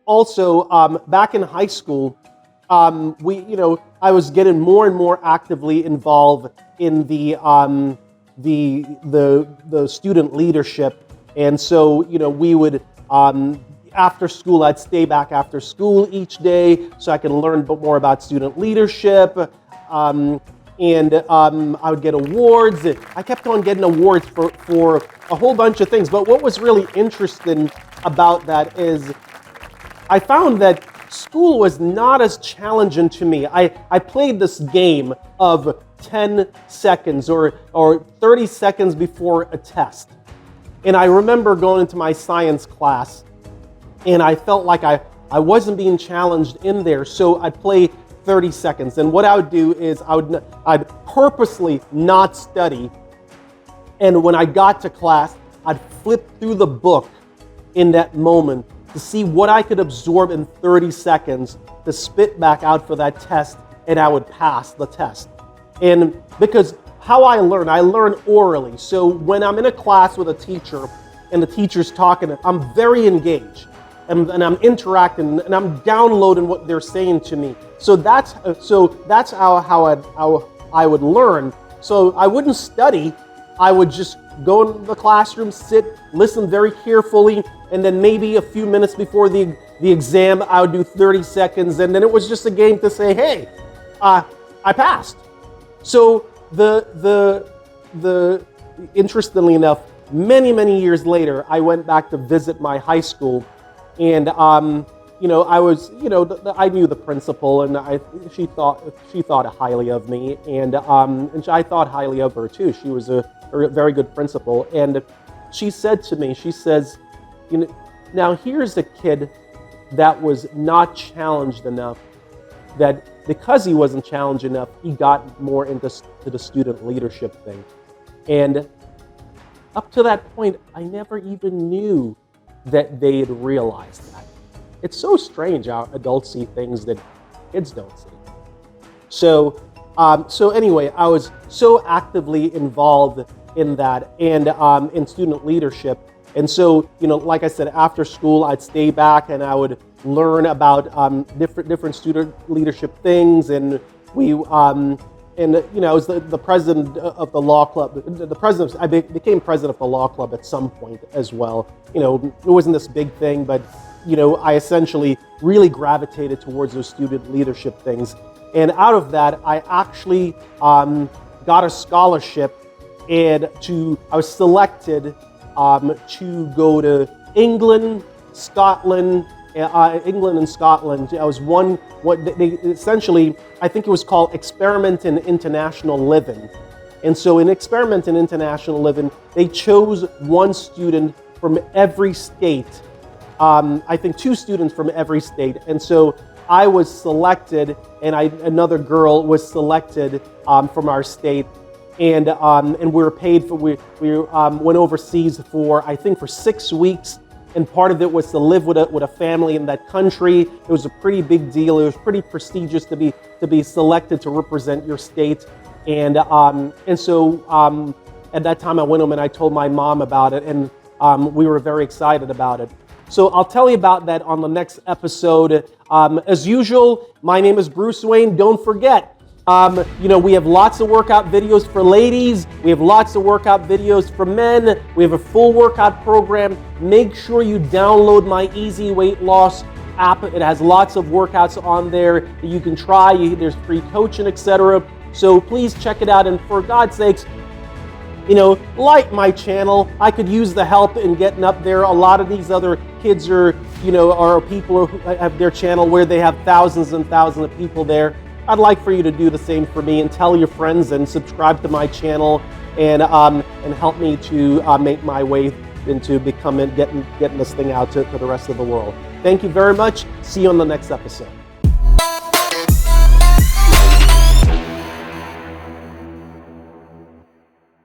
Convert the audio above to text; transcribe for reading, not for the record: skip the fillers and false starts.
also, back in high school, I was getting more and more actively involved in the student leadership, and so we would after school, I'd stay back after school each day so I could learn more about student leadership, and I would get awards. I kept on getting awards for a whole bunch of things. But what was really interesting about that is I found that school was not as challenging to me. I played this game of 10 seconds or 30 seconds before a test. And I remember going into my science class, and I felt like I wasn't being challenged in there, so I'd play 30 seconds. And what I would do is I'd purposely not study, and when I got to class, I'd flip through the book in that moment to see what I could absorb in 30 seconds to spit back out for that test, and I would pass the test. And because how I learn orally. So when I'm in a class with a teacher and the teacher's talking, I'm very engaged. And I'm interacting, and I'm downloading what they're saying to me. So that's how I would learn. So I wouldn't study. I would just go into the classroom, sit, listen very carefully, and then maybe a few minutes before the exam, I would do 30 seconds, and then it was just a game to say, hey, I passed. So interestingly enough, many years later, I went back to visit my high school. And I knew the principal, and she thought highly of me, and I thought highly of her too. She was a very good principal, and she said to me, she says, now here's a kid that was not challenged enough, that because he wasn't challenged enough, he got more into the student leadership thing, and up to that point, I never even knew that they had realized that. It's so strange how adults see things that kids don't see. So anyway, I was so actively involved in that and in student leadership. And so, like I said, after school, I'd stay back and I would learn about different student leadership things. And I was the president of the law club. I became president of the law club at some point as well. It wasn't this big thing, but I essentially really gravitated towards those student leadership things. And out of that, I actually got a scholarship, and I was selected to go to England, Scotland. England and Scotland. I was essentially, I think it was called Experiment in International Living. And so in Experiment in International Living, they chose one student from every state. I think 2 students from every state. And so I was selected, and another girl was selected from our state. And we were paid for, we went overseas for 6 weeks. And part of it was to live with a family in that country. It was a pretty big deal. It was pretty prestigious to be selected to represent your state. And so at that time I went home and I told my mom about it, and we were very excited about it. So I'll tell you about that on the next episode. As usual, my name is Bruce Wayne. Don't forget, we have lots of workout videos for ladies. We have lots of workout videos for men. We have a full workout program. Make sure you download my Easy Weight Loss app. It has lots of workouts on there that you can try. There's free coaching, etc. So please check it out. And for God's sakes, like my channel. I could use the help in getting up there. A lot of these other kids are people who have their channel where they have thousands and thousands of people there. I'd like for you to do the same for me and tell your friends and subscribe to my channel and help me to make my way into getting this thing out to the rest of the world. Thank you very much. See you on the next episode.